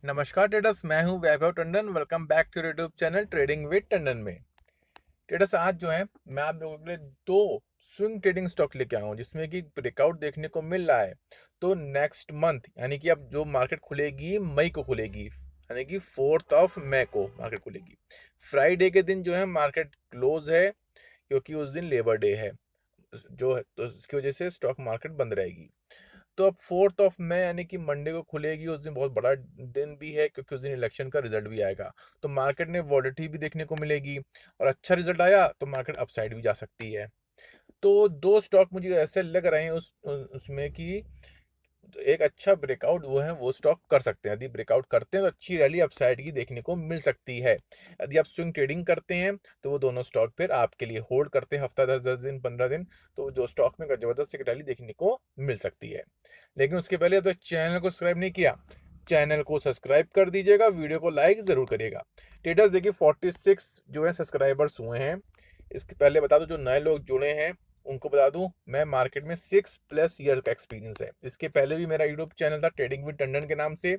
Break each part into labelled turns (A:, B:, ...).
A: नमस्कार ट्रेडर्स, मैं हूं Vaibhav Tandon. Welcome back to YouTube channel trading with Tandon में। ट्रेडर्स, आज जो है मैं आप लोगों के लिए दो स्विंग ट्रेडिंग स्टॉक लेके आया हूं जिसमें कि ब्रेकआउट देखने को मिल रहा है। तो नेक्स्ट मंथ यानी कि अब जो मार्केट खुलेगी मई को खुलेगी, यानी कि 4 मई को मार्केट खुलेगी। फ्राइडे के दिन जो है मार्केट क्लोज है क्योंकि उस दिन लेबर डे है जो है, तो इसकी वजह से स्टॉक मार्केट बंद रहेगी। तो अब 4 मई यानी कि मंडे को खुलेगी। उस दिन बहुत बड़ा दिन भी है क्योंकि उस दिन इलेक्शन का रिजल्ट भी आएगा। तो मार्केट में वॉलेटिलिटी भी देखने को मिलेगी और अच्छा रिजल्ट आया तो मार्केट अपसाइड भी जा सकती है। तो दो स्टॉक मुझे ऐसे लग रहे हैं उसमें कि एक अच्छा ब्रेकआउट वो है, वो स्टॉक कर सकते हैं। यदि ब्रेकआउट करते हैं तो अच्छी रैली अपसाइड की देखने को मिल सकती है। यदि आप स्विंग ट्रेडिंग करते हैं तो वो दोनों स्टॉक फिर आपके लिए होल्ड करते हैं हफ्ता 10-10 दिन 15 दिन। तो जो स्टॉक में जबरदस्त एक रैली देखने को मिल सकती है। लेकिन उसके पहले तो चैनल को सब्सक्राइब नहीं किया, चैनल को सब्सक्राइब कर दीजिएगा, वीडियो को लाइक जरूर करिएगा। स्टेटस देखिए 46 जो है सब्सक्राइबर्स हुए हैं। इसके पहले बता दो जो नए लोग जुड़े हैं उनको बता दूं, मैं मार्केट में 6+ ईयर का एक्सपीरियंस है। इसके पहले भी मेरा यूट्यूब चैनल था ट्रेडिंग विद टंडन के नाम से,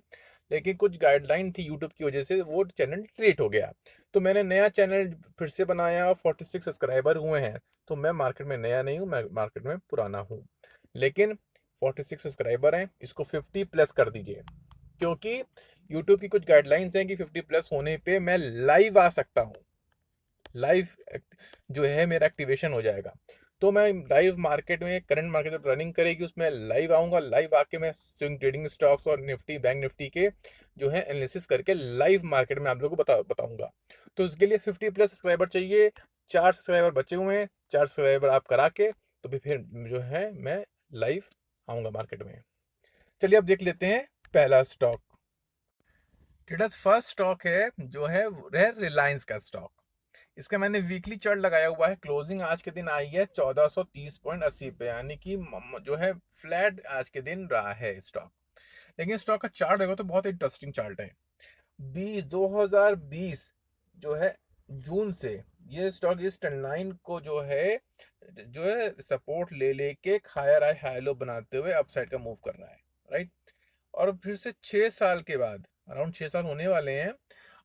A: लेकिन कुछ गाइडलाइन थी यूट्यूब की वजह से वो चैनल डिलीट हो गया। तो मैंने नया चैनल फिर से बनाया और 46 सब्सक्राइबर हुए हैं। तो मैं मार्केट में नया नहीं हूँ, मैं मार्केट में पुराना हूँ। लेकिन 46 सब्सक्राइबर हैं, इसको 50+ कर दीजिए क्योंकि यूट्यूब की कुछ गाइडलाइंस हैं कि 50+ होने पे मैं लाइव आ सकता हूँ। लाइव जो है मेरा एक्टिवेशन हो जाएगा। तो मैं लाइव मार्केट में, करंट मार्केट जब रनिंग करेगी उसमें लाइव आऊंगा। लाइव आके मैं स्विंग ट्रेडिंग स्टॉक्स और निफ्टी बैंक निफ्टी के जो है एनालिसिस करके लाइव मार्केट में आप लोगों को बताऊंगा। तो इसके लिए 50+ सब्सक्राइबर चाहिए। 4 सब्सक्राइबर बचे हुए हैं, 4 सब्सक्राइबर आप करा के तो फिर जो है मैं लाइव आऊंगा मार्केट में। चलिए अब देख लेते हैं पहला स्टॉक। फर्स्ट स्टॉक है जो है रिलायंस का स्टॉक। इसका मैंने वीकली चार्ट लगाया हुआ है। क्लोजिंग आज के दिन आई है 1430.80 पे, यानी कि जो है फ्लैट आज के दिन रहा है स्टॉक। लेकिन स्टॉक का चार्ट देखो तो बहुत इंटरेस्टिंग चार्ट है। 2020 जो है जून से ये स्टॉक इस ट्रेंड लाइन को जो है सपोर्ट ले लेके हायर हाई लो बनाते हुए अपसाइड का मूव कर रहा है, राइट। और फिर से 6 साल के बाद, अराउंड 6 साल होने वाले हैं,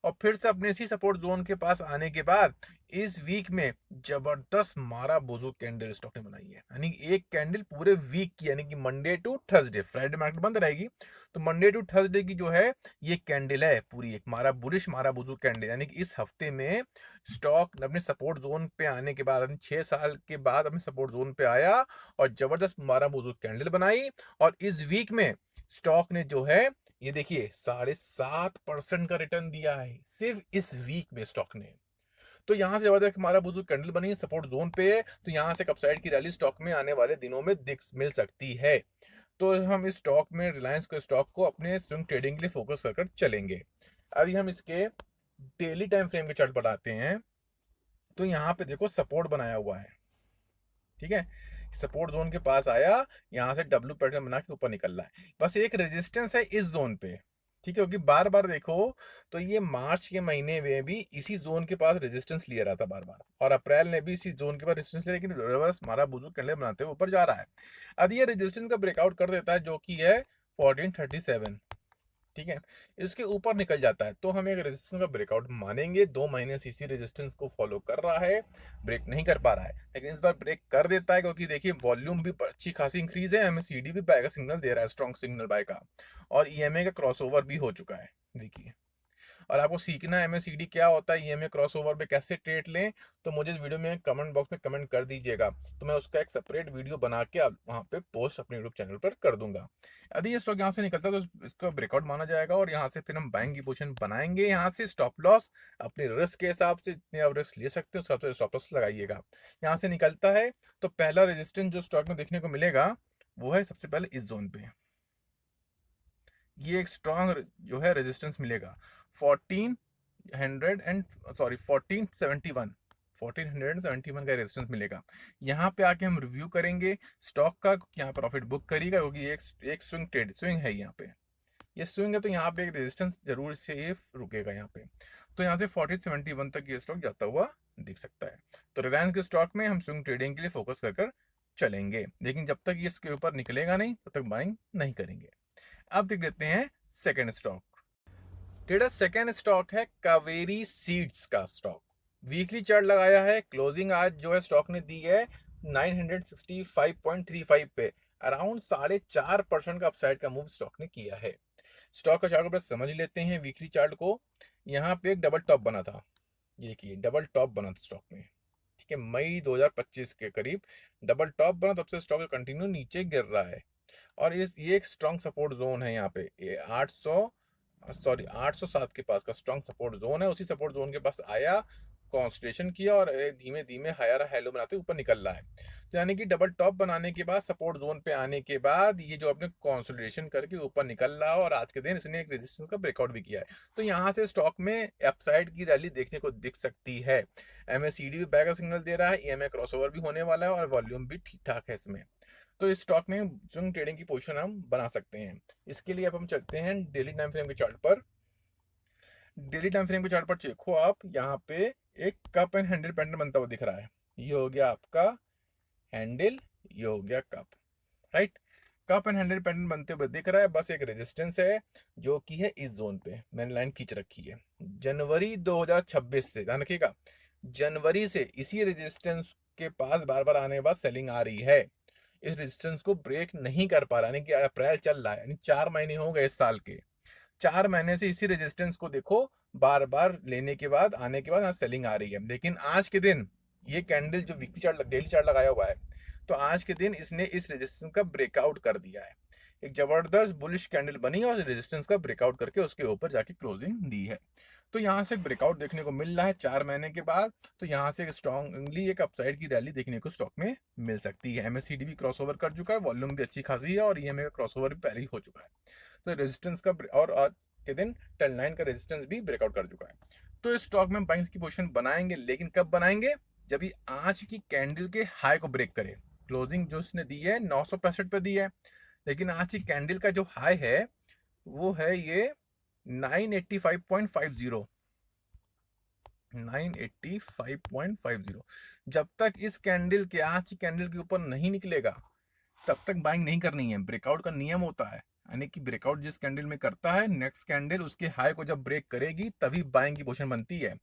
A: और फिर से अपने इसी सपोर्ट जोन के पास आने के बाद इस वीक में जबरदस्त मारा बोझो कैंडल स्टॉक ने बनाई है। यानी एक कैंडल पूरे वीक की, यानी कि Monday to Thursday, Friday market बंद रहेगी तो मंडे टू थर्सडे की जो है ये कैंडल है पूरी एक मारा बुलिश मारा बोझो कैंडल। यानी कि इस हफ्ते में स्टॉक अपने सपोर्ट जोन पे आने के बाद, 6 साल के बाद अपने सपोर्ट जोन पे आया और जबरदस्त मारा बोझो कैंडल बनाई। और इस वीक में स्टॉक ने जो है ये देखिए 7.5% का रिटर्न दिया है सिर्फ इस वीक में स्टॉक ने। तो यहां से जबरदस्त हमारा बुजुर्ग कैंडल बनी सपोर्ट जोन पे है, तो यहां से अपसाइड की रैली स्टॉक में आने वाले दिनों में दिख मिल सकती है। तो हम इस स्टॉक में रिलायंस के स्टॉक को अपने स्विंग ट्रेडिंग के लिए फोकस कर चलेंगे। अभी हम इसके डेली टाइम फ्रेम के चार्ट बनाते हैं। तो यहाँ पे देखो सपोर्ट बनाया हुआ है, ठीक है। सपोर्ट जोन के पास आया, यहां से डब्ल्यू पैटर्न बना के ऊपर निकल रहा है। बस एक रेजिस्टेंस है इस जोन पे, ठीक है, क्योंकि बार बार देखो तो ये मार्च के महीने में भी इसी जोन के पास रेजिस्टेंस लिया रहा था बार बार, और अप्रैल ने भी इसी जोन के पास रेजिस्टेंस लिया, लेकिन रिवर्स हमारा बुजुर्ग कैंडल बनाते हुए ऊपर जा रहा है। अब ये रेजिस्टेंस का ब्रेकआउट कर देता है जो कि है 1437, ठीक है, इसके ऊपर निकल जाता है तो हम एक रेजिस्टेंस का ब्रेकआउट मानेंगे। 2 महीने से इसी रेजिस्टेंस को फॉलो कर रहा है, ब्रेक नहीं कर पा रहा है, लेकिन इस बार ब्रेक कर देता है क्योंकि देखिए वॉल्यूम भी अच्छी खासी इंक्रीज है, एमएसीडी भी बाय का सिग्नल दे रहा है, स्ट्रॉन्ग सिग्नल बाय का, और ईएमए का क्रॉसओवर भी हो चुका है, देखिए। और आपको सीखना है एमएसीडी क्या होता है, ईएमए क्रॉसओवर पे कैसे ट्रेड लें, तो मुझे इस वीडियो में कमेंट बॉक्स में कमेंट कर दीजिएगा, तो मैं उसका एक सेपरेट वीडियो बना के वहाँ पे पोस्ट अपने यूट्यूब चैनल पर कर दूंगा। यदि ये स्टॉक यहाँ से निकलता है तो इसका ब्रेकआउट माना जाएगा और यहाँ से फिर हम बाइंग की पोजीशन बनाएंगे। यहाँ से स्टॉप लॉस अपने रिस्क के हिसाब से जितने आप रिस्क ले सकते हो सबसे स्टॉप लॉस लगाइएगा। यहाँ से निकलता है तो पहला रेजिस्टेंस जो स्टॉक में देखने को मिलेगा वो है सबसे पहले इस जोन पे, ये एक स्ट्रॉन्ग जो है रेजिस्टेंस मिलेगा 1471, 1471 का रेजिस्टेंस मिलेगा। यहाँ पे आके हम रिव्यू करेंगे स्टॉक का, यहाँ प्रॉफिट बुक करिएगा क्योंकि एक स्विंग है यहाँ पे, ये स्विंग है तो यहाँ पे एक रेजिस्टेंस जरूर से ये रुकेगा यहाँ पे। तो यहाँ से 1471 तक ये स्टॉक जाता हुआ दिख सकता है। तो रिलायंस के स्टॉक में हम स्विंग ट्रेडिंग के लिए फोकस कर चलेंगे, लेकिन जब तक ये इसके ऊपर निकलेगा नहीं तब तक बाइंग नहीं करेंगे। अब देख लेते हैं second stock. Traders second stock है कावेरी सीड्स का स्टॉक। वीकली चार्ट लगाया है, क्लोजिंग आज जो है स्टॉक ने दी है 965.35 पे, अराउंड 4.5% का अपसाइड का मूव स्टॉक ने किया है। स्टॉक का चार्ट को बस समझ लेते हैं वीकली चार्ट को। यहाँ पे एक डबल टॉप बना था, ये देखिए डबल टॉप बना था स्टॉक में, ठीक है, मई 2025 के करीब डबल टॉप बना, तब से स्टॉक कंटिन्यू नीचे गिर रहा है। और ये एक स्ट्रॉन्ग सपोर्ट जोन है यहाँ पे, ये 807 के पास का स्ट्रॉन्ग सपोर्ट जोन है। उसी सपोर्ट जोन के पास आया, कॉन्संट्रेशन किया और धीमे धीमे हायर हेलो बनाते ऊपर निकल रहा है। तो यानी कि डबल टॉप बनाने के बाद सपोर्ट जोन पे आने के बाद ये जो अपने कंसोलिडेशन करके ऊपर निकल रहा है, और आज के दिन इसने एक रेजिस्टेंस का ब्रेकआउट भी किया है। तो यहाँ से स्टॉक में अपसाइड की रैली देखने को दिख सकती है। एमएसीडी भी बैक सिग्नल दे रहा है, ईएमए क्रॉसओवर भी होने वाला है और वॉल्यूम भी ठीक ठाक है इसमें। तो इस स्टॉक में स्विंग ट्रेडिंग की पोजीशन हम बना सकते हैं। इसके लिए अब हम चलते हैं डेली टाइम फ्रेम के चार्ट पर। डेली टाइम फ्रेम के चार्ट पर देखो आप, यहाँ पे एक कप एंड हैंडल पैटर्न बनता हुआ दिख रहा है। ये हो गया आपका हैंडल, ये हो गया cup, right. Cup and handle pattern बनते हुए दिख रहा है, बस एक रेजिस्टेंस है जो कि है इस जोन पे, मैंने लाइन खींच रखी है। जनवरी 2026 से, ध्यान रखिएगा, जनवरी से इसी रेजिस्टेंस के पास बार बार आने के बाद सेलिंग आ रही है। इस रेजिस्टेंस को ब्रेक नहीं कर पा रहा, यानी कि अप्रैल चल रहा है, यानी 4 महीने हो गए इस साल के, 4 महीने से इसी रेजिस्टेंस को देखो बार बार लेने के बाद आने के बाद सेलिंग आ रही है। लेकिन आज के दिन ये कैंडल जो वीकली चार्ट डेली चार्ट लगाया हुआ है, तो आज के दिन इसने इस रेजिस्टेंस का ब्रेकआउट कर दिया है। एक जबरदस्त बुलिश कैंडल बनी और रेजिस्टेंस का ब्रेकआउट करके उसके ऊपर जाके क्लोजिंग दी है। तो यहाँ से ब्रेकआउट देखने को मिल रहा है 4 महीने के बाद। तो यहाँ से स्ट्रॉन्गली एक अपसाइड की रैली देखने को स्टॉक में मिल सकती है। एमएससीडी भी क्रॉसओवर कर चुका है, वॉल्यूम भी अच्छी खासी है और ईएमए का क्रॉसओवर भी पहले ही हो चुका है। तो रेजिस्टेंस का और आज के दिन 10 का रेजिस्टेंस भी ब्रेकआउट कर चुका है। तो इस स्टॉक में बाइंग की पोजीशन बनाएंगे, लेकिन कब बनाएंगे? जब ये आज की कैंडल के हाई को ब्रेक करे। क्लोजिंग जो इसने दी है 965 पे दी है, लेकिन आज की कैंडल का जो हाई है वो है ये 985.50, 985.50। जब तक इस कैंडल के आज की कैंडल के ऊपर नहीं निकलेगा तब तक बाइंग नहीं करनी है। ब्रेकआउट का नियम होता है, यानी कि ब्रेकआउट जिस कैंडल में करता है, नेक्स्ट कैंडल उसके हाई को जब ब्रेक करेगी तभी बाइंग की पोजीशन बनती है।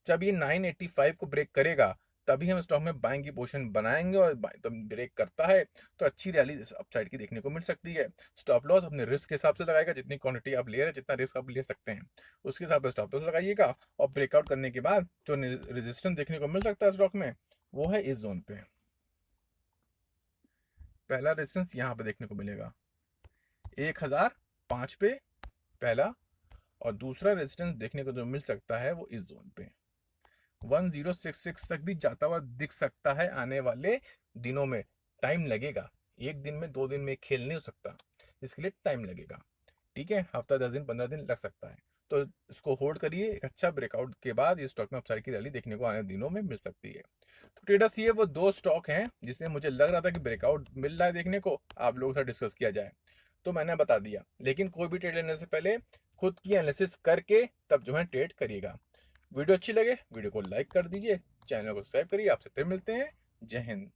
A: जब ये 985 को ब्रेक करेगा तभी हम स्टॉक में बाइंग की पोजीशन बनाएंगे, और तो ब्रेक करता है तो अच्छी रैली अपसाइड की देखने को मिल सकती है। स्टॉप लॉस अपने रिस्क के हिसाब से लगाएगा, जितनी क्वांटिटी आप ले रहे हैं, जितना रिस्क आप ले सकते हैं उसके हिसाब से स्टॉप लॉस लगाइएगा। और ब्रेकआउट करने के बाद जो रेजिस्टेंस देखने को मिल सकता है स्टॉक में वो है इस जोन पे। पहला रेजिस्टेंस यहाँ पे देखने को मिलेगा 1005 पे पहला, और दूसरा रेजिस्टेंस देखने को जो मिल सकता है वो इस जोन पे 1066 तक भी जाता हुआ दिख सकता है आने वाले दिनों में। टाइम लगेगा, एक दिन में 2 दिन में खेल नहीं हो सकता, इसके लिए टाइम लगेगा, ठीक है, हफ्ता 10 दिन 15 दिन लग सकता है। तो इसको होल्ड करिए, एक अच्छा ब्रेकआउट के बाद इस स्टॉक में अपसाइड की रैली देखने को आने दिनों में मिल सकती है। तो ट्रेडर्स ये वो 2 स्टॉक हैं जिसमें मुझे लग रहा था कि ब्रेकआउट मिल रहा है देखने को, आप लोगों से डिस्कस किया जाए, तो मैंने बता दिया। लेकिन कोई भी ट्रेड लेने से पहले खुद की एनालिसिस करके तब जो है ट्रेड करिएगा। वीडियो अच्छी लगे वीडियो को लाइक कर दीजिए, चैनल को सब्सक्राइब करिए। आपसे फिर मिलते हैं। जय हिंद।